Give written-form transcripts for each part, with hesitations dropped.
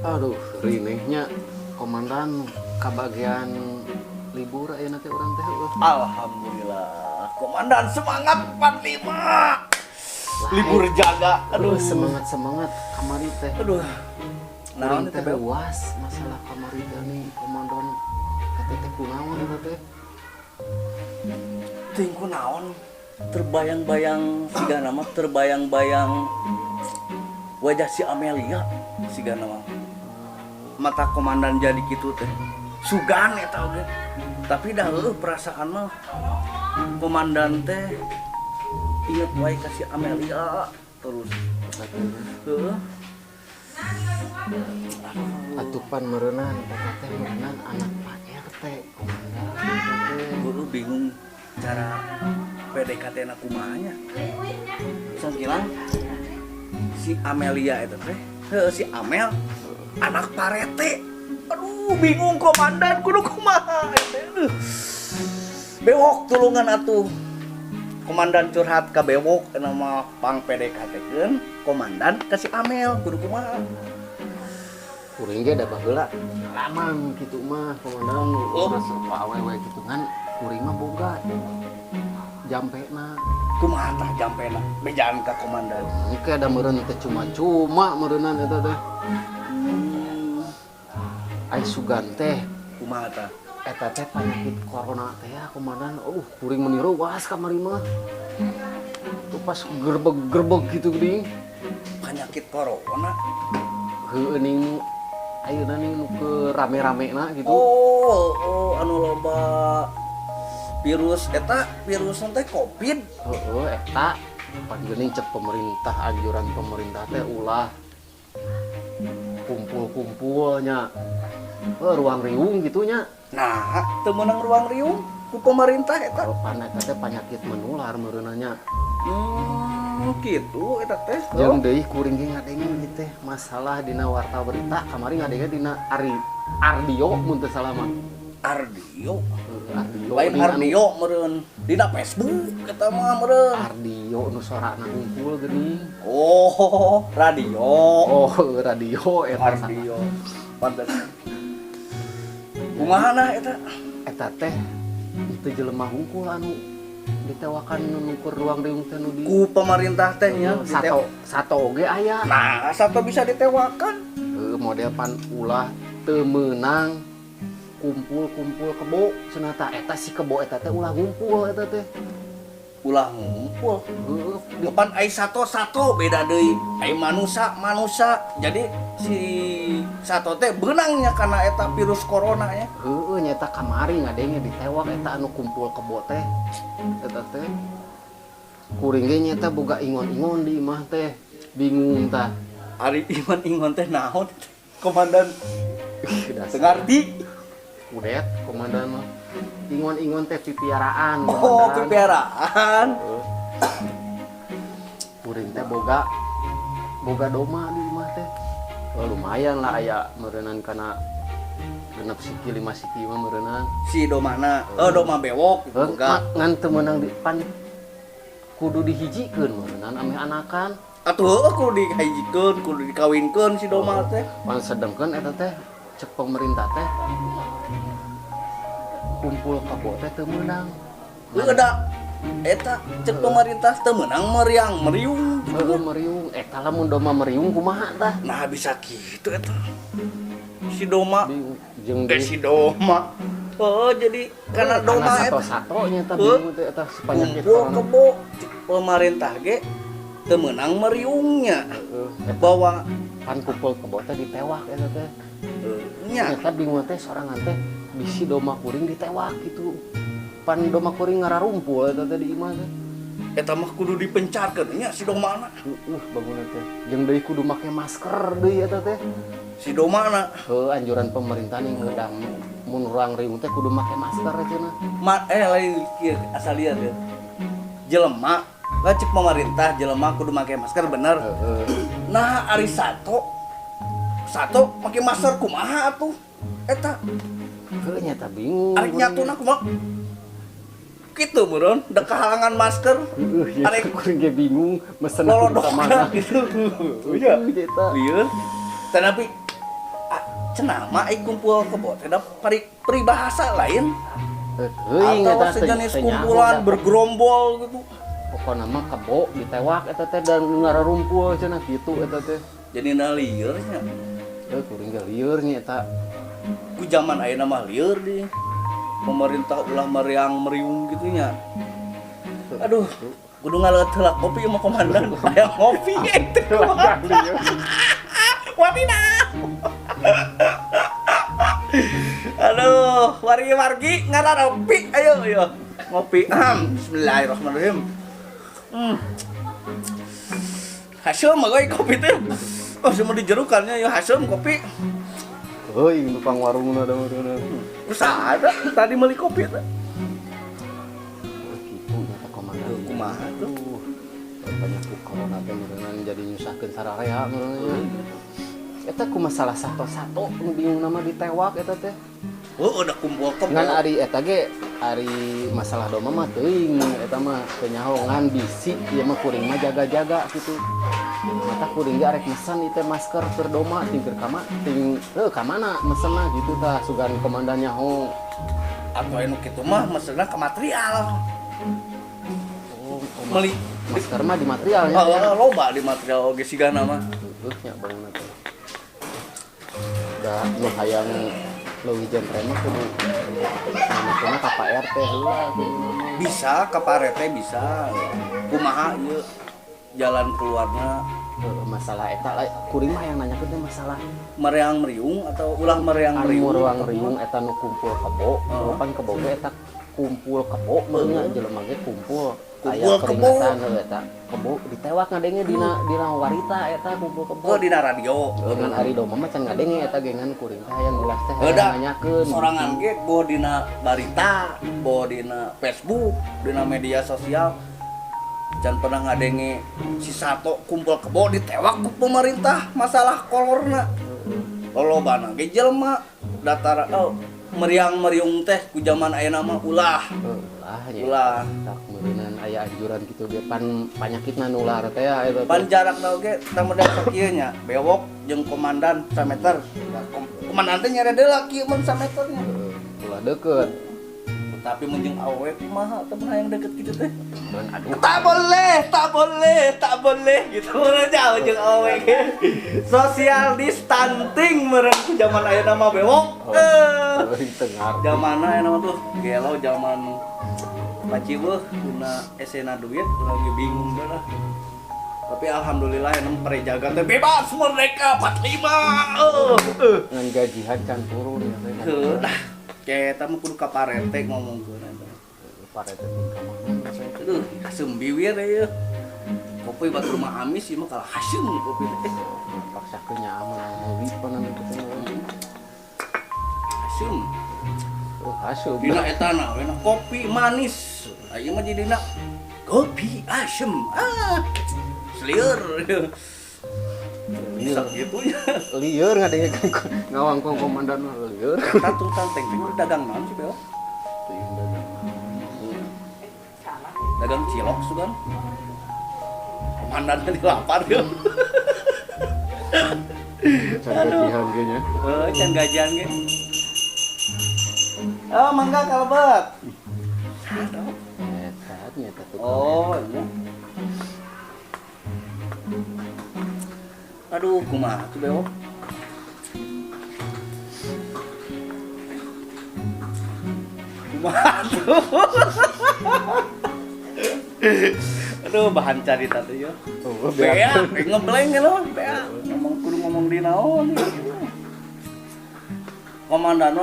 Aduh, rinehnya komandan kebagian libur ya nanti orang teh. Alhamdulillah. Komandan semangat 45. Libur jaga. Aduh, semangat kamari teh. Aduh. Naon Naon teh teh? luas masalah kamari teh nih komandan. Kata teh kunaon eta teh? Ting kunaon? Terbayang-bayang siga nama terbayang-bayang wajah si Amelia siga nama. Mata komandan jadi gitu teh. Sugan eta oge. Tapi dah perasaan mah komandan teh inget wae ka si Amelia terus. Heeh. Atupan meureunan eta teh meureunan anak Pak RT komandan. Guru bingung cara PDKT na kumanya. Sakilang si Amelia itu teh, si Amel anak Parete. Aduh, bingung komandan kudu kumaha. Aduh. Bewok tulungan atuh. Komandan curhat ka bewok nama pang PDKT-keun komandan ka si Amel kudu kumaha. Kuring ge da baheula laman kitu mah komandan masuk ka awewe kitu kan kuring mah boga jampena Kumaha tah jampena bejaan ka komandan. engke ada meureun teh cuma meureunan eta teh ai sugan teh Kumaha tah? eta teh penyakit corona teh ya komandan kuring meniru was kamari mah tuh pas gerbeg gitu geuning Penyakit corona. heueuning ayeuna nih nu ke rame-ramena gitu. Anu loba virus eta virus teh Covid. Eta pagi geuning cek pemerintah anjuran pemerintah teh ulah kumpul-kumpulnya ruang riung gitunya. Nah, teu meunang ruang riung ku pemerintah eta. Kalau pan eta teh penyakit menular meureunanya. Gitu eta teh. Jeung deui kuring ge ngadenge ieu teh masalah dina warta berita kamari ngadenge dina Ardio mun teu salah mah. Ardio. Ardio. Lain Ardio meureun dina Facebook eta mah meureun. Ardio nu sorana ngumpul geuning. Radio. Radio eta. Ardio. Pantes. Kumaha nah eta? Eta teh itu jelema hungkul anu ditewakan nukur ruang riung teh nu di Ku pemerintah teh nya sato oge aya. Nah, satu bisa ditewakan. Model pan ulah teu meunang kumpul-kumpul kebo cenah tah eta si kebo eta teh ulah ngumpul eta teh. Ulah ngumpul. Depan ai sato-sato beda deui. Ai manusia. Jadi si sato teh beunangnya karena eta virus corona ya. Heueuh nyata kamari ngadenge ditewak eta anu kumpul kebo teh. Eta teh kuring ge nyata boga ingon-ingon di imah teh. Bingung tah. Ari ingon teh naon? Komandan Dasar ngarti. kudet komandan mah. Ingon-ingon teh pipiaraan Oh, komandan. kepiaraan. Kuring teh boga doma di imah teh. Lumayan lah aya meureunnan kana 6 siki 5 siki mah meureunnan. Si domana, doma bewok gitu enggak. Ngan teu meunang di pan kudu dihijikeun meureunnan ame anakan. Atuh kudu dihijikeun, kudu dikawinkeun si doma teh. Pan sedengkeun eta teh cek pemerintah teh kumpul kebo teh teu meunang. Udah eta cek pemerintah teu meunang meriung gitu. Heueuh meriung eta lamun doma meriung kumaha tah? Nah bisa gitu eta. Si doma Jeung si doma. Oh jadi karena doma eta sato-sato nya tah bingung teh eta penyakit kumpul corona. kebo pemerintah ge teu meunang meriungnya. Eta Bawa pan kumpul kebo teh ditewak eta teh. nya Ternyata bingung teh sorangan teh bisi doma kuring ditewak gitu. Pan doma kuring ngararumpul eta teh di imah teh. eta mah kudu dipencarkeun nya si domana. Bangunan teh. Jeung deui kudu make masker deui eta teh. Si domana Anjuran pemerintah nih ngedang mun ruang riung teh kudu make masker cenah. lain kieu asal lihat ya. Jelema cek pemerintah jelema kudu make masker bener. Nah ari sato make masker kumaha atuh eta Heuh nyata bingung. ari nyatuna kumaha kitu buron da kahalangan masker Ya arek kuring ge bingung mesen lolodok ka mana. gitu iya Eta. iya tanapi cenah mah kumpul kebo teh da peribahasa lain Teuing atau eta sejenis kumpulan bergerombol gitu. pokona mah kebo ditewak eta teh dan ngarumpul cenah kitu eta teh. Jadi lieur nya. Kuring ge lieur nya eta. Ku zaman ayeuna mah lieur di pemerintah ulah meriang-meriung gitu nya. Aduh, kudu ngaleut heula kopi sama komandan aya ngopi itu. Watina. Aduh, wargi ngararopi ayo ngopi. Bismillahirrahmanirrahim. Hasil mah kopi teh. Oh, semua dijerukannya ya hasil kopi. Heuing tukang warungna da meureunna. Usaha ada tadi beli kopi teh. Kitu nya komandan. Kumaha tuh? Banyak ku corona teh meureunna jadi nyusahkeun sararea meureunna. Eta ku masalah sato-sato nu bingung nama ditewak eta teh. Oh, udah kumpul kebo. Ngan ari eta ge ari masalah doma mah teuing eta mah teu nyaho ngan bisi ieu mah kuring mah jaga-jaga kitu. Mata kuring ge arek mesen ieu teh masker keur doma ting keur ka mana mesenna gitu tah sugan komandan nyaho. Atau anu kitu mah mesenna ke material. Oh, Meli masker mah di materialnya. loba di material oge sigana mah. Nya bauna teh. Da nu hayang leuwih genre mah kudu namanya ka Pak RT heula Bisa ka parete bisa. Kumaha ieu jalan keluarnya masalah eta kuring mah yang nanya teh masalah meriang meriung atau ulah meriang meriung. ruang riung eta nu kumpul kebo, rupan kebo ge eta kumpul kebo meunya jelema ge kumpul aya peringatan eta kebo ditewak ngadenge dina warita eta kumpul kebo. Oh, dina radio. Ngan ari doma mah can ngadenge eta ge ngan kuring teh hayang ulas teh nanyakeun. Sorangan ge bawa dina barita, bawa dina Facebook, dina media sosial. Can pernah ngadenge si Sato kumpul kebo ditewak ku pemerintah masalah kolorna. Lolobana ge jelema datar meriang-meriung teh ku zaman ayeuna mah ulah. Ulah. Tak meureunnan aya anjuran kitu ge panyakitna nular teh ya eta. Pan jarakna oge tah model sakieu nya, bewok jeung komandan 1 meter. Komandan teh nyere deula kieu mun 1 meternya. Ulah deukeut. Tapi mun jeung awewe kumaha teu pernah yang deket kitu teh. Aduh, Tak boleh gitu meureun jauh jeung awewe ge. Social distancing meureun ku zaman ayeuna mah bewok. tengar. Zamanna ayeuna mah tuh gelo zaman Paci beuh dina esena duit urang ge bingung deh lah. Tapi alhamdulillah yang prejaga teh bebas merdeka 45. Ngan gajihan can turun ya teh. Heuh. Eta mah kudu ka parete ngomongkeun eta. Parete ka mana saya. Aduh, asem biwir ya. Kopi batur mah amis ieu mah kalah haseum kopi teh. Paksakeun nya aman meuli panan kitu. Haseum. Oh, hasil. Dina etana we kopi manis. Aya mah jadina kopi asem. Selieur. Bisa gitu ya. Lieur ngadenge ngawangkong komandan mah lieur. Tatung tanteng teh dagang naon sih beo? Dagang cilok sugan. Komandan di lapar ya. Can gajihan ge nya. Can gajian ge. Oh, mangga kalebet. Eta nya teh. Oh, iya. Aduh, kumaha tuh beo? Kumaha tuh? Aduh, bahan carita tuh ya. Oh, Bea, ngeblank lo, bea. Ngomong di naon. Komandan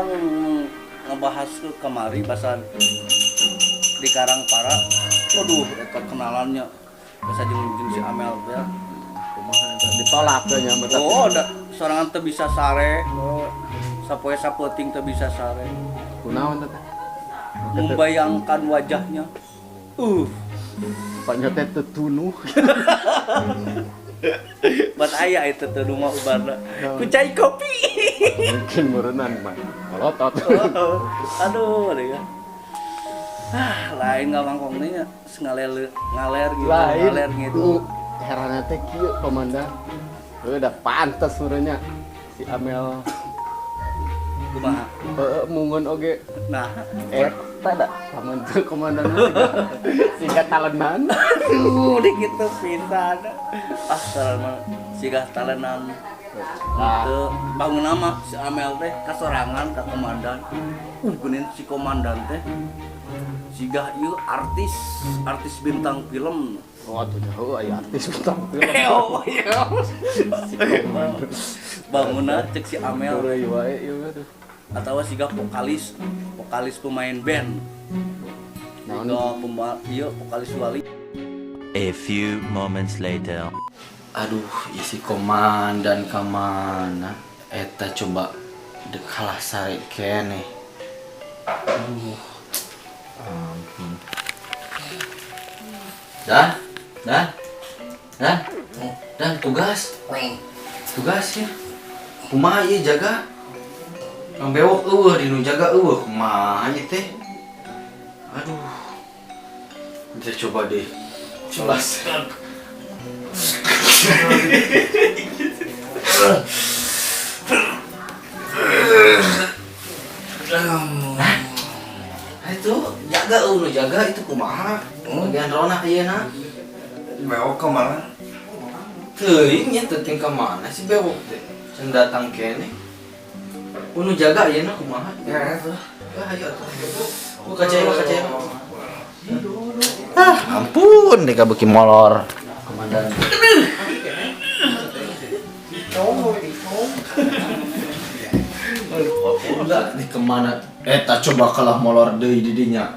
ngebahas ke kemari bahasa di Karangpara. Waduh, eta kenalannya. Bahasa jeung si Amel bea. Ditolak teh nya mah. Oh, sorangan teu bisa sare. Sapoe sapeuting teu bisa sare. Kunaon teh? Membayangkan wajahnya. Banyak teh tetunuh. Bat aya itu teh nu mah ubarna. Ku cai kopi. Mungkin meureunnan mah. Melotot. Aduh, ada ya. Lain ngawangkong nya ngaler gitu, Lain. ngaler gitu. Heranna teh kieu komandan. Udah pantes meureunnya si Amel kumaha Mungun oge nah eta da paman teu komandan singkat talenan. di kitu pisan sigah talenan itu bangun nama si Amel teh kasorangan ka komandan geunin si komandan teh sigah ieu artis bintang film Oh atuh jauh aya artis bintang film. oh iya bangunna cek si Amel Deui wae ieu tuh. atau sigah vokalis pemain band vokalis wali. A few moments later. Aduh, isi komandan kamana? Eta coba dek kalah sare kene. Aduh, ampun. Dan tugas ya. Kumaha ieu jaga? Yang bewok eueuh dinu jaga eueuh kumaha ieu teh? Aduh. Kita coba deh. Jelas. Itu jaga itu kumaha? Bagian rona ayeuna. Bewok kemana? Teuing nya teuting ka mana si bewok teh? Can datang kene. Unu jaga ayeuna kumaha? Ya itu. Ayo atuh. Kacaya. Ampun deka beuki molor. Komandan. Udah di kemana? Eta coba kalah molor deui di dinya.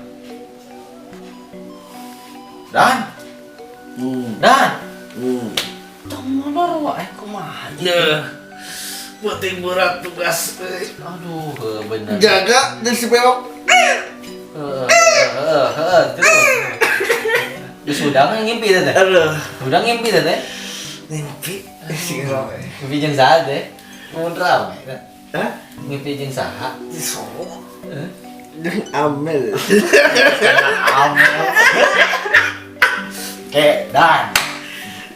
Dan. Tong molor wae kumaha? Penting berat tugas. Aduh, bener. Jaga dan si bewok. Geus udang ngimpi teh. Udang ngimpi teh. Mimpi sih rame. Ngimpi jeung saha teh? Mun rame. Hah? Ngimpi jeung saha? Di Solo. Amel. Dan.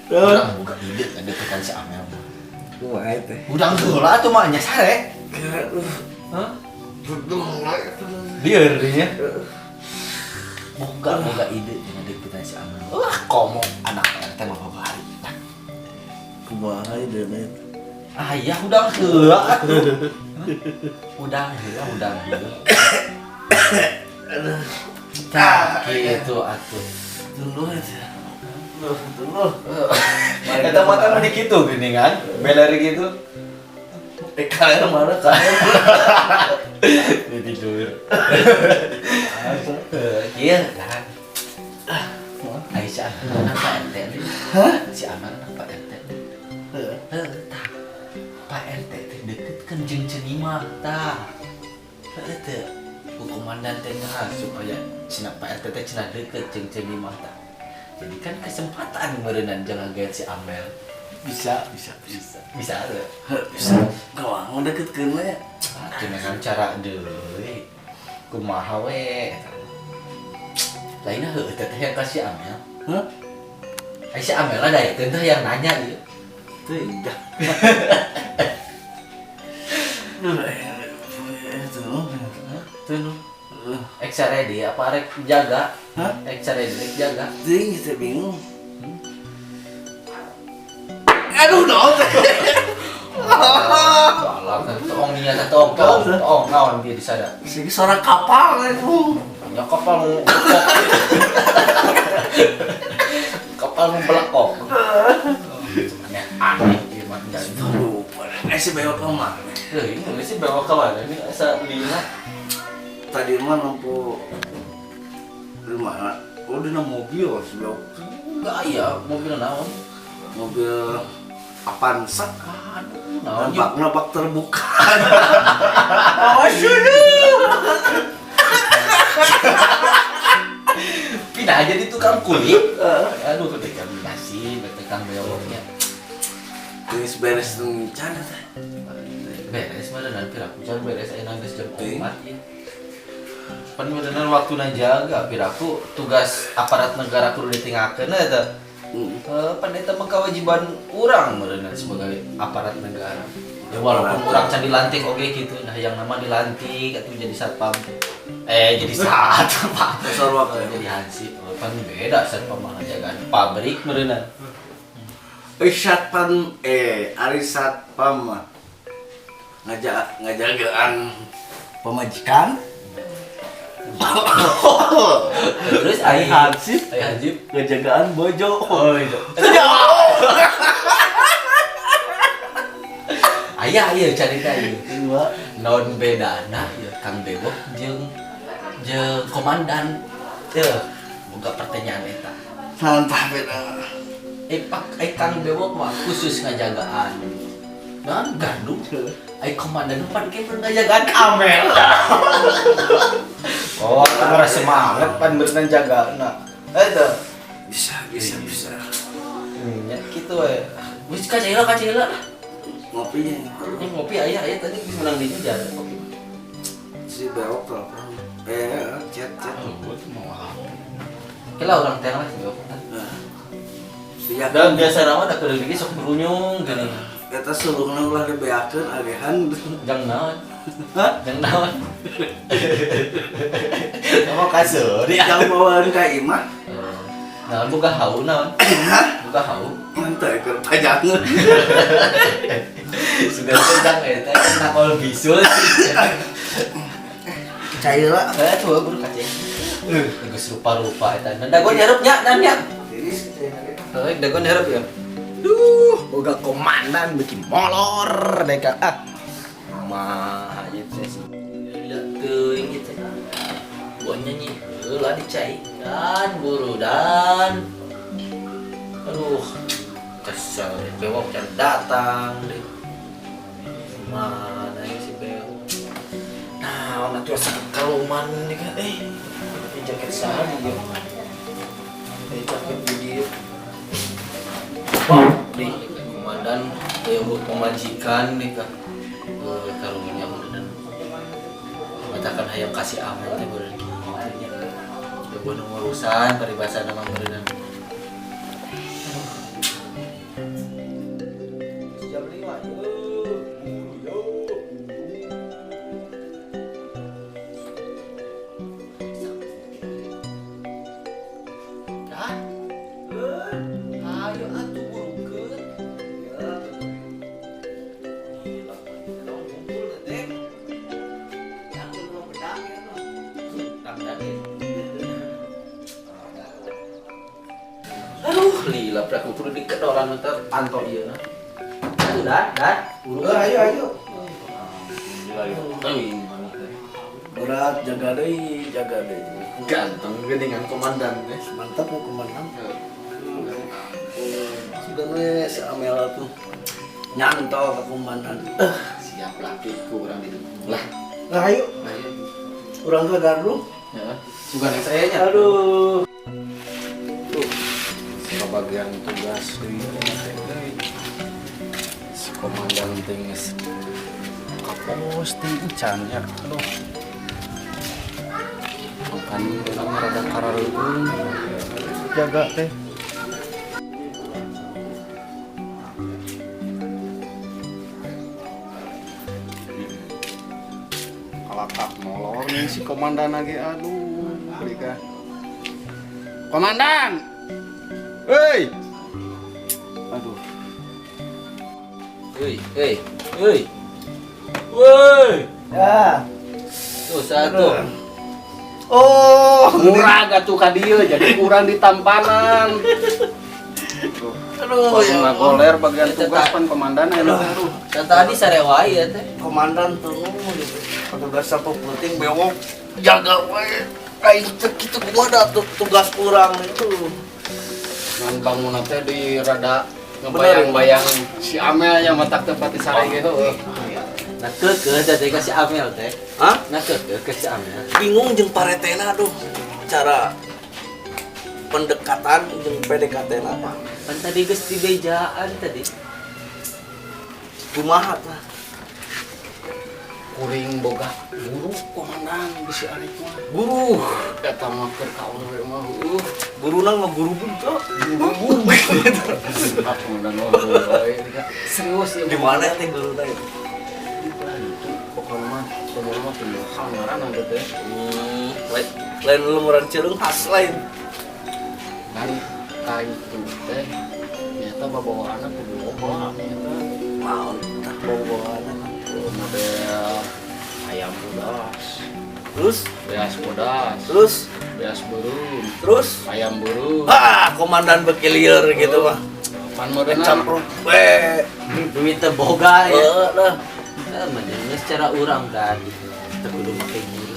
Udang buka ide deketan si Amel. Kumaha teh? Udang heula atuh mah nya sare. Hah? Lieur dinya. Boga ide dengan deketan si Amel. Komo anak RT mah babari. Kumaha ide net? Ayah udang heula atuh. Udang heula. Gitu atuh. Dulu aja. Dulu. Eta mata mah dikitu geuning kan. Beler gitu. Kalian mana kalian? Di tidur. Iya kan. Aisyah anak Pak RT. Hah? Si Amar anak Pak RT. Tah. Pak RT teh deketkeun jeung cenimah tah. Teu. Ku komandan teh supaya cenah Pak RT teh cenah deket jeung cenimah tah. Jadi kan kesempatan meureunnan jangan gaya si Amel. Bisa. Ada. Bisa. Gawang deketkeun we. Gimana kan cara deui. Kumaha we. Lainnya heueuh teh yang kasih Amel. Hah? Si Amel ada ya teh yang nanya ieu. Teu dah. Tuh. Exa ready apa rek jaga? Hah? Exa ready rek jaga. Ting kita bingung. Aduh dong. Salah kan tong nya tong naon dia disada. Sini suara kapal itu. Ya kapal mau kapal mau belakok. Aneh gimana jadi. Aduh, si bewok kemana? Ini sih bawa ke mana? Ini asa lihat Tadi mah nampu di mana? Oh di mobil si bewok. enggak ya mobil naon? Mobil Avanza. Aduh, naon Nabak terbuka. pindah aja di tukang kulit. Aduh, ketika nasi, tukang bewoknya. Tulis beres tuh canda teh. Beres mana nanti aku cari beres aja nangis jam 4 ya. Pan beneran waktu najaga, piraku tugas aparat negara kudu ditinggalkeun eta. Pan eta mah kewajiban urang beneran sebagai aparat negara. Ya walaupun orang can dilantik oke gitu. Nah yang nama dilantik atau jadi satpam. Jadi satpam. Sarwak Jadi hansip. Kan beda satpam mah jagaan pabrik meureunna. satpam ari satpam mah ngajagaan pemajikan. Terus ai hansip Ngajagaan bojo. Oh iya. Aya carita ieu. Naon bedana ya Kang Bebok jeung komandan. Teu boga pertanyaan eta. Sampah beda. Kang Bebok mah khusus ngajagaan. Nah, gaduh. Komandan pan ke ngajagaan Amel. Oh, kamera semangat pan beunang jagana. Eta. Bisa. Ya kitu we. Wis kaceula. Ngopinya. Ini ngopi aya tadi geus menang di jar kopi. Si Bewok telepon. Chat. Kela orang teh lah sih. Dia Dan biasa ramah da keur lagi sok berunyung gini. eta sulungna ulah dibeakeun agehan. Jang naon? Jang naon? Kamu kasur ya. Yang bawaan ka imah. Naon boga hau naon? Boga hau. Mantap keur pajangeun. Sudah sedang eta nakol bisul. Caira. Tuh guru kaceng. Geus rupa-rupa eta. Dagon hareup nya dan nya. Tiris caira. Heuh, dagon hareup ya. Boga komandan bikin molor deka mah gitu sih. Lihat teuing gitu. Buat nyanyi heula dicai dan buru dan aduh kesel Bewok can datang deh. Mana ya si Bewok? Nah, ona tuh asa kaluman nih kan ini jaket saha dia. Jaket dia. Di komandan yang buat pemajikan nih kak karunya beneran mengatakan hayang kasih amal teh beneran gitu nya udah buat urusan peribahasa nama beneran jam 5 ayo atuh burukeun. Gila, kalau ngumpul teh. Yang lu bedak ya tuh. Tangdanin. Aduh, lila prak kudu dikedoran teh antor ieu na. Aduh, dan. Ayo. Teuing mana teh. Berat jaga deui. Ganteng geuningan komandan teh. Mantap ya komandan. Sudah si Amel tuh nyantol ke komandan. Siap laki ku urang di lah. Nah, ayo. Urang ke Gardu. Ya, sugan saya nya. Aduh. Kebagian tugas deui si komandan teh geus kapos teh encan ya. Aduh. Makan nama rada karareueun. Jaga teh. Kalakak molor nih si komandan lagi, aduh, mereka. Komandan, hei, aduh, Woi. Ya. Tuh satu. Oh, kurang atuh ka dieu, jadi kurang di tampanan. aduh Ya goler bagian tugas pan komandan aya aduh. Dan tadi sarewai ya teh. komandan tuh petugas sapu puting Bewok jaga wae. Kayak gitu gua ada tugas kurang itu. Ngan bangun teh di rada ngebayang-bayang si Amel nya matak teh pati sare ge heueuh. Nah keke tadi kasih Amel teh. Hah? Nah keke kasih Amel. Bingung jeung paretena aduh cara pendekatan jeung PDKT apa. Kan tadi geus dibejaan tadi. Kumaha tah? kuring boga guru komandan bisi arek mah. Guru. Eta mah keur kaul we mah. Guru nang mah guru buta. Ah komandan mah bae. Serius ya. Di mana teh guru teh? Pokoknya mah semua mah punya hal ngaran gitu teh. Lain lumuran Cileung khas lain. Kan kaitu teh nyata bawa anak kudu loba nyata. Mau tak bawa anak. Model ayam bodas, Terus terus beas burung, terus ayam burung. komandan berkelier gitu mah. Pan modern Campur duit teh boga ya. lah. Menjengnya secara urang kan gitu. Kita kudu make guru.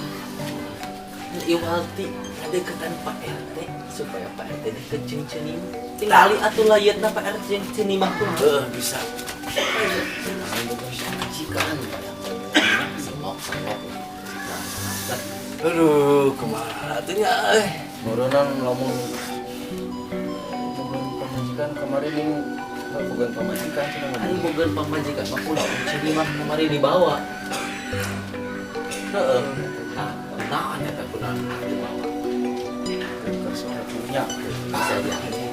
Iwalti ngadeukeutan Pak RT supaya Pak RT deket jeung ceuni. Tingali atuh layeutna Pak RT jeung ceuni mah tuh. Bisa. majikan semok. Aduh, kumaha atuh nya Modonan lamun pamajikan kemarin ning bukan pamajikan cenah Ari bogeun pamajikan mah kula ceuni mah kemari dibawa. Heeh. Nah eta kunaon dibawa. kerja punya. Bisa jadi.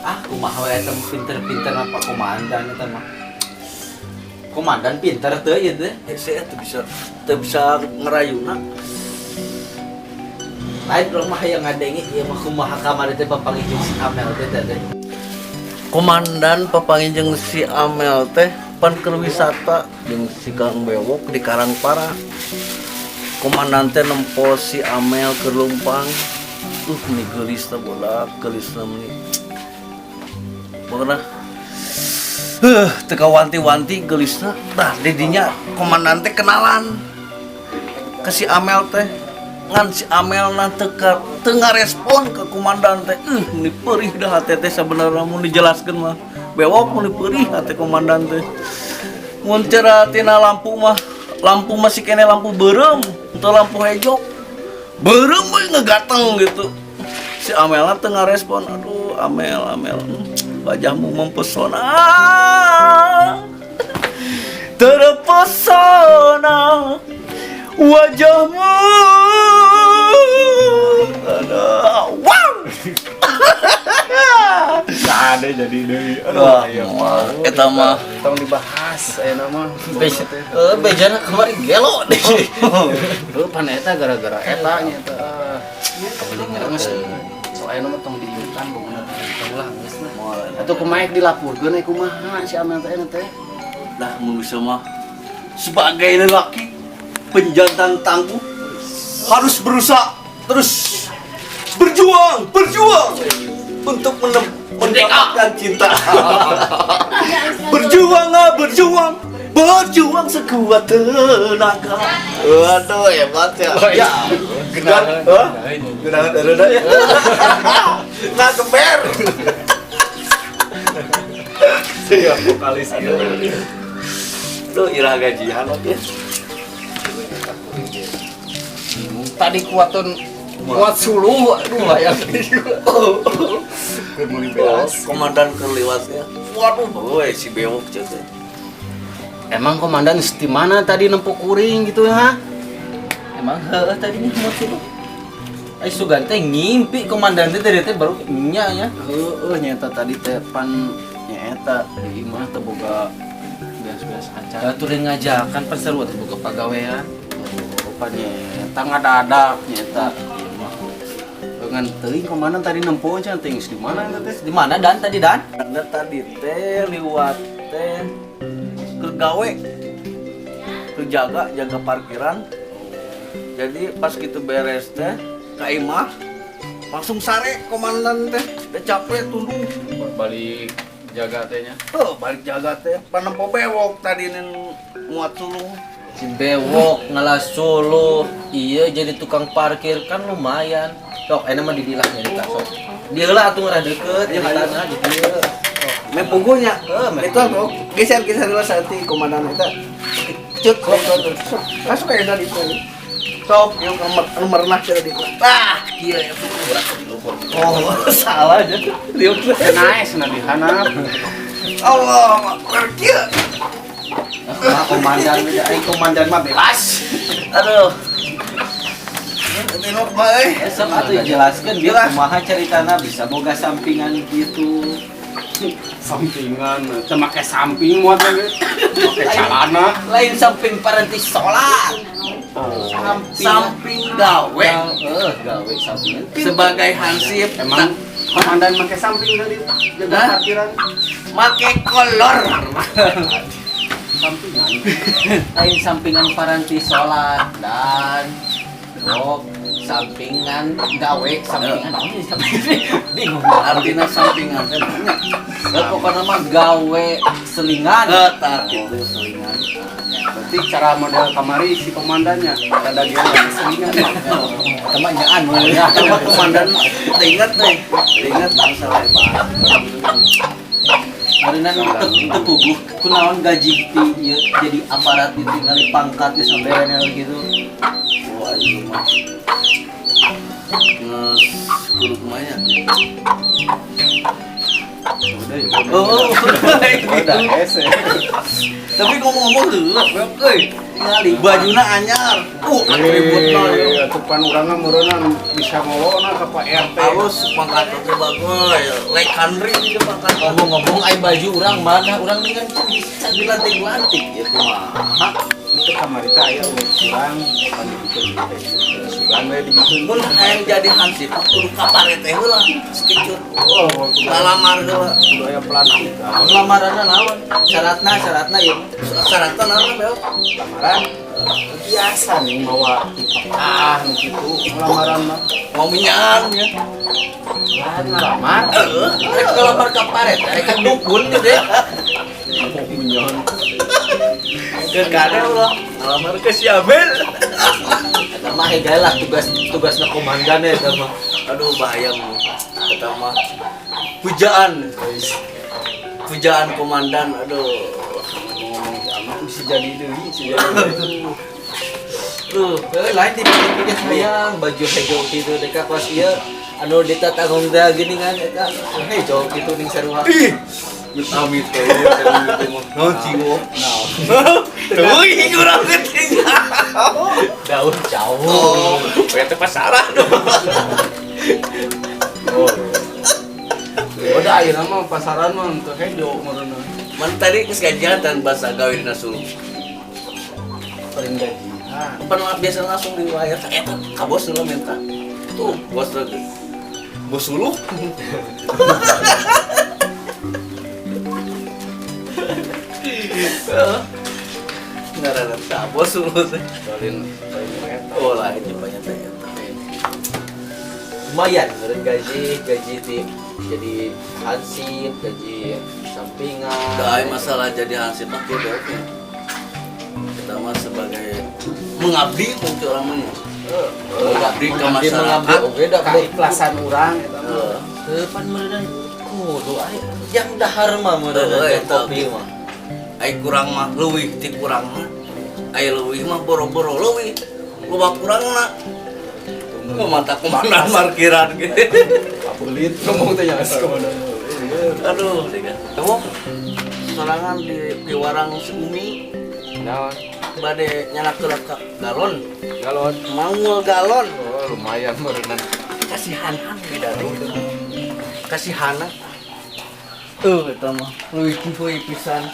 Atau kumaha we eta pinter-pinter apa komandan eta mah. Komandan pinter teu ieu teh. saya teu bisa ngerayuna. Lain urang mah hayang ngadengi ieu mah kumaha kamari teh papanggih si Amel teh teh. Komandan papanggih si Amel teh pan keur wisata jeung si Kang Bewok di Karangpara. Komandan teh nempo si Amel keur lumpang. Meni geulis teh bodak, geulis meni. Pokona teu wanti-wanti geulisna. Tah di dinya komandan teh kenalan ke si Amel teh. Ngan si Amel nanti teu ngarespon ke komandan teh. Meni perih dah hate teh sabenerna mun dijelaskeun mah. Bewok meni perih hate komandan teh. Mun cara tina lampu masih kene lampu beureum, teu lampu hejok. Beureum we ngegateng gitu. Si Amel teh ngarespon. Aduh, Amel. Wajahmu mempesona. Terpesona wajahmu. Aduh, wow. Ada jadi deui. Wah, eta mah tong dibahas ayeuna mah. Bejana kemarin gelo deh. Heuh pan eta gara-gara eta nya eta. Geus soalna mah tong diingetan bener tong lah geus na. Atuh kumaha dilapurkeun kumaha si Amel teh teh. Dah manusia mah sebagai lelaki penjantan tangguh harus berusaha terus berjuang untuk mendapatkan cinta. berjuang sekuat tenaga. Waduh, hebat ya. Ya, genah ada ya. Nah, keber. Siap vokalis ieu. Tuh irah gajian oke. Tadi kuat suluh aduh layang. Keur meuli beas. Komandan keur liwat ya. Waduh, boy si Bewok cenah. Emang komandan di mana tadi nempuh kuring gitu ya? Emang heeh tadinya mau sih. Ai sugan teh ngimpi komandan teh dari teh baru nya ya. Heeh nyata tadi teh pan nyaeta di imah teh boga beas-beas acara. Atuh ngajakan perseru teh boga pagawean. Rupanya nyata ngadadak nyata. Dengan teuing komandan tadi nempuh cenah teh di mana eta teh? Di mana Dan tadi Dan? Karena tadi teh liwat teh kergawe jaga parkiran. Jadi pas gitu beres teh ka imah langsung sare komandan teh capek tundung Balik jaga tehnya. balik jaga teh panempo Bewok tadi nen muat sulung. Si Bewok ngalas solo. Iya jadi tukang parkir kan lumayan. Sok enak mah didilah nyarita sok. Dia lah atuh ngarah deket di tanah di dieu. Pugunya itu kok geser dulu santi komandan eta cek masuk kayak dari itu sok yang nomor cenah di kieu ya salah aja liuk Nice na dihanap. Allah kieu Komandan komandan mah bebas. Aduh. Minum bae. Sok atuh jelaskeun biar kumaha caritana bisa boga sampingan gitu. Sampingan teu make samping moal teh make calana. Lain samping parentis salat. Samping gawe Gawe sampingan. sebagai hansip Emang komandan make samping dari jaga Hah? parkiran make kolor. sampingan. Lain sampingan parentis salat dan sampingan gawe sampingan bingung Artinya sampingan teh banyak. pokoknya mah gawe selingan Ketar gitu selingan. Berarti cara model kamari si komandannya ada dia selingan. temannyaan ya Sama komandan ingat deh. Ingat masalah Marinan tepuguh kunaon gaji ti ieu jadi aparat itu ngali pangkat di samperenel gitu. Oh anjing mah. Kudu kumanya. Udah ya. Oh, Udah hese. tapi ngomong-ngomong heula, euy. Ningali bajuna anyar. Ributna ya. Tupan urang mah meureunna bisa ngowona ka Pak RT. Alus pangkat teh bagus. Like country di pangkat. Ngomong-ngomong ai baju urang mana urang dengan bisa dilantik-lantik ya kumaha. Itu kamari teh aya urang pan dibikin teh. Sugan we dibikin. Mun hayang jadi hansip kudu kaparete heula sekecut. Oh, Lalamar heula. kudu aya pelantik. Lamaranna naon? Syaratna ieu. Syaratna naon bel? Lamaran biasa nih mawa nu kitu lamaran mah. Mau minyak ya. Lain ngalamar. Rek kalamar ka paret, rek ka dukun gitu deh. Minyon. Ke kade ulah. Lamar ke si Abel. Eta mah hegalah tugasna komandan eta mah. Aduh bahaya mu. Eta mah pujaan. Pujaan komandan. Aduh. Ngomong amat bisa jadi deui, bisa jadi. Tuh, lain dipikir sayang baju hejo kitu deka pas ieu anu dita tanggung da geuning kan eta hejo kitu ning sarua. Ih. Amit teh. No ciwo. Tuh, kurang ketinggalan. Daun jauh. Oh, teh pasaran dong. Oh. Udah ayeuna mah pasaran mah teu hejo meureunna. Man tadi geus gajian dan bahasa gawe dina suluk. Paling gajian. Pernah biasa langsung dibayar eta ka bos lu minta. Tuh, bos lagi. Bos suluk. Ngarana ta bos suluk teh. Paling eta. Oh lain banyak teh eta. Lumayan meureun gaji di jadi hansip, gaji sampingan. Dah masalah jadi hansip mah kieu oke. Kita mah sebagai mengabdi untuk orang mah. Mengabdi ke masyarakat. Oke dah Keikhlasan urang eta mah. Pan meureun kudu aya yang dahar mah meureun Eta kopi mah. Ai kurang mah leuwih ti kurang mah. Ai leuwih mah boro-boro leuwih. Loba kurang mah. Mata komandan parkiran ge. Pelit ngomong teh nya komandan. Aduh, dega. Kamu sorangan di warang Sumi Naon? bade nyalakeun ka galon. Galon. Mangul galon. Oh, lumayan meureunna. Kasihanan bidari. Kasihana. Eta mah leuwih kieu pisan.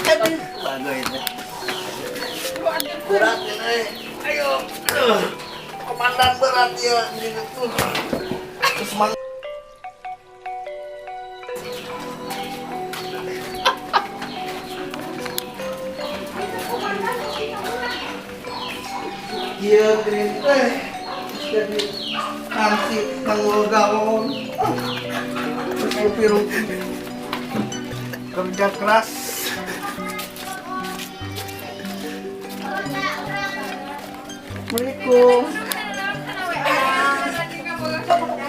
Aduh, bagai teh. Berat ini. Ayo. Komandan berat ya gitu. Terus mang Iya, green teh. Jadi nanti tanggal galon. Terus kerja keras. Assalamualaikum.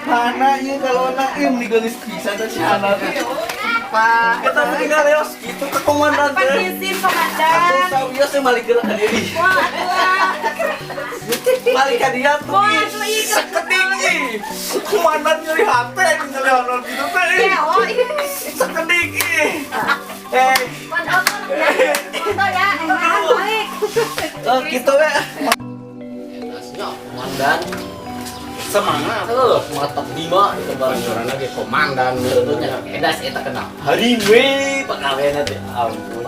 Hana ieu kalau anak di geus bisa teh si Hana teh. Pak, eta mah tinggal leos kitu ke komandan teh. Permisi komandan. Atuh tahu ieu saya balik geus ka deui. Wah, atuh. Balik ka dia tuh. Wah, atuh ieu ke Seketinggi. Komandan nyeri hate tinggal honor gitu teh. oh, iya. Seketinggi. Komandan, foto ya. gitu ya. Dasnya komandan Semangat. mantap 5 itu barang orang lagi komandan menurutnya edas eta kenal. Hari we pegawainya teh ampun.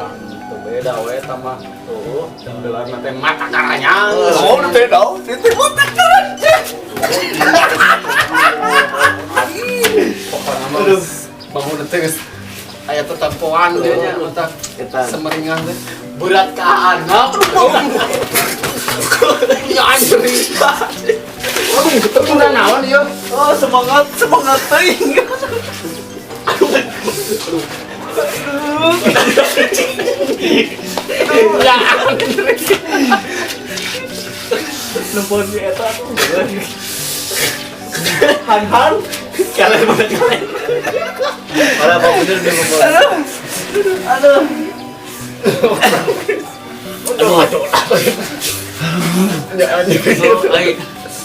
Tuh beda we sama tuh gelarna teh mata karanya. Oh, udah tahu. Itu motor kerja. Pokoknya mah bangun teh geus aya tetempoan dia nya mata semeringan teh berat ka anak. Ya anjir. Aduh, ketemu naon ieu? Oh, semangat teuing. Ya. Numpun si eta tuh. Han. Kalian mana kalian? Para apa bener dia ngomong. Aduh. Aduh. Ya anjir. Oh, ai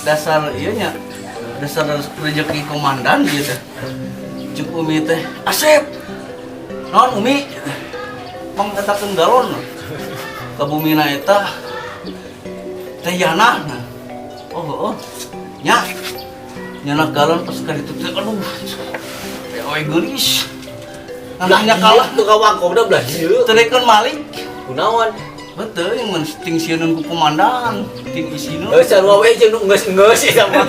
dasar ieu nya. Dasar rezeki komandan gitu. Cuk Umi teh. Asep. Naon Umi? Mangkatakeun galon. Ka bumina eta teh Yana. Oh. Nya. Nyana galon pas ka ditu teh aduh. Oe geulis. Anaknya kalah tuh kawan kau udah belah dieu. terikeun malik. Kunaon? Betul yang mensting sieun ku komandan, ting isina. Sarua we jeung nu geus eta mah.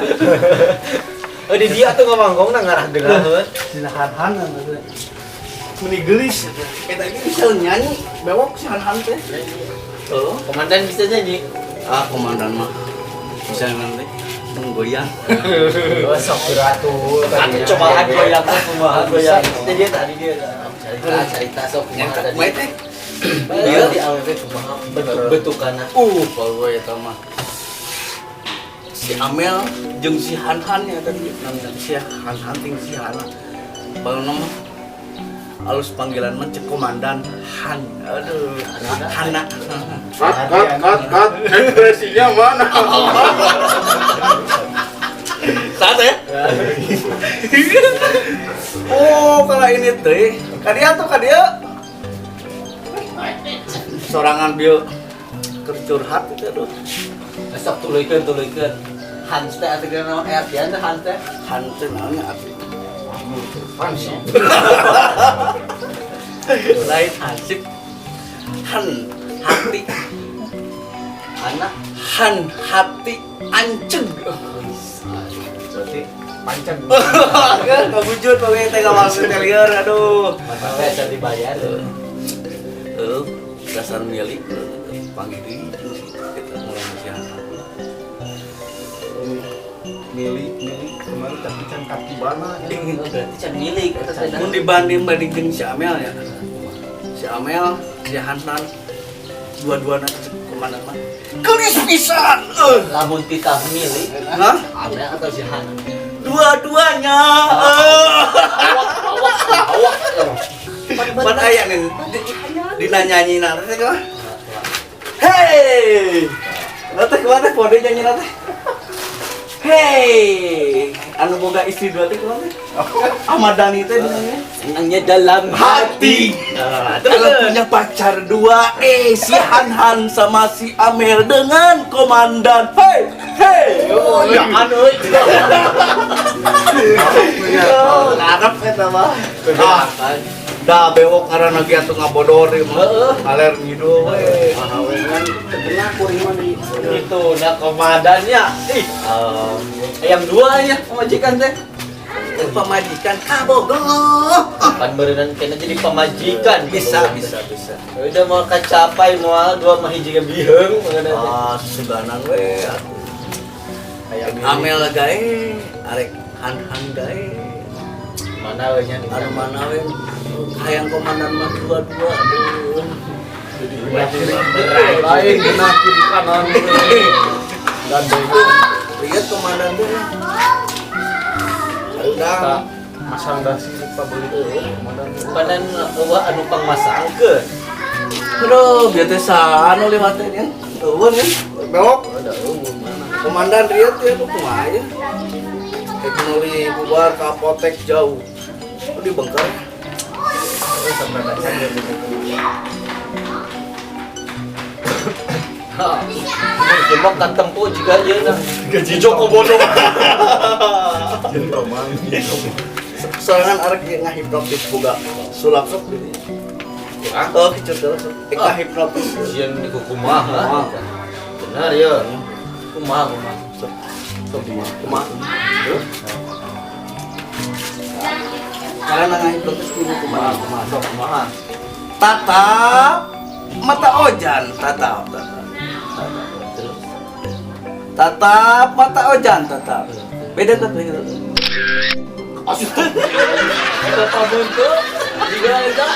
Di dia tuh ngomong ngarah dengareun. Silahan meni geulis. Eta ge bisa nyanyi, bewok si Han teh. Oh, komandan bisa nyanyi. Ah, komandan mah bisa nanti menggoyang. Oh, sok ratu Aku coba goyang kumaha goyang. Jadi tadi dia cerita sok kumaha tadi. Baik teh. Iya di awal kumaha bentukana. Kalau eta mah si Amel jeung si Han ya tadi namanya si Han ting si Han. Baru nama halus panggilan mah cek komandan Han. Aduh, Hana. kat ekspresinya mana? Saat ya? Oh, kalau ini teh, kadia tuh kadia. Sorangan dia curhat itu tuh. Besok tuluykeun. Hans teh atuh nama artian teh Hans teh. Han teh namanya apa? Fansi. Lain Hansip. Han hati. Anak Han hati anceng. berarti Pancen. Kan kabujut pokoknya teh ngawal interior aduh. mata bisa dibayar. Dasar milik panggil ini kita mulai siang. Milik kemarin tapi can katibana. Berarti can milik eta teh. Mun dibanding si Amel ya. Si Amel, si Hansan dua-duana komandan mah. Gelis pisan. Lamun titah milik, Hah? Amel atau si Han? Dua-duanya. Awak. Pan aya nih dina nyanyi teh kan. Hey. Nanti kemana pode nyanyi teh? Hey, anu boga istri dua teh kemana? Ahmad Dhani teh dinanya. Senangnya dalam hati. Kalau punya pacar dua, si Han sama si Amel dengan komandan. Hey. Oh, ya anu. Ngarep eta mah. Dah bewok karena lagi atuh ngabodor ieu mah. Aler ngidul we. Mahawengan tengah kuring mah di Itu nak komandannya. Ih, yang dua ya pemajikan teh. Pemajikan kabogoh. Kan berenang kena jadi pemajikan. Bisa. Udah mau kacapai moal dua mah hiji biheung mengenai. Suganan we. Amel gae, arek Han gae. Mana we nya di Anu mana we? Hayang komandan mah dua-dua. Aduh. lain kena kiri kanan. Dan bego Lihat komandan tuh. Udah. masang dasi pabrik komandan. Padan anu pangmasangkeun. Aduh, biar teh anu lewat teh nya. Eueun kan. Belok. Komandan dia tuh ya kumaha ya. Teknologi bubar ke apotek jauh. Di Bengkar. Cuma kan tempuh juga ya nah. Gaji Joko Bono. Soalnya arek ngahipnotis boga sulap sok gitu. Oh, kecil terus. Ngahipnotis. Sian di kumaha. Benar ya. Kumaha. Karena ngahipnotis kudu kumaha. Kumaha. Tatap mata ojan, tatap. Tatap mata ojan, tatap. Beda kan beda. Apa bentuk? Juga enggak.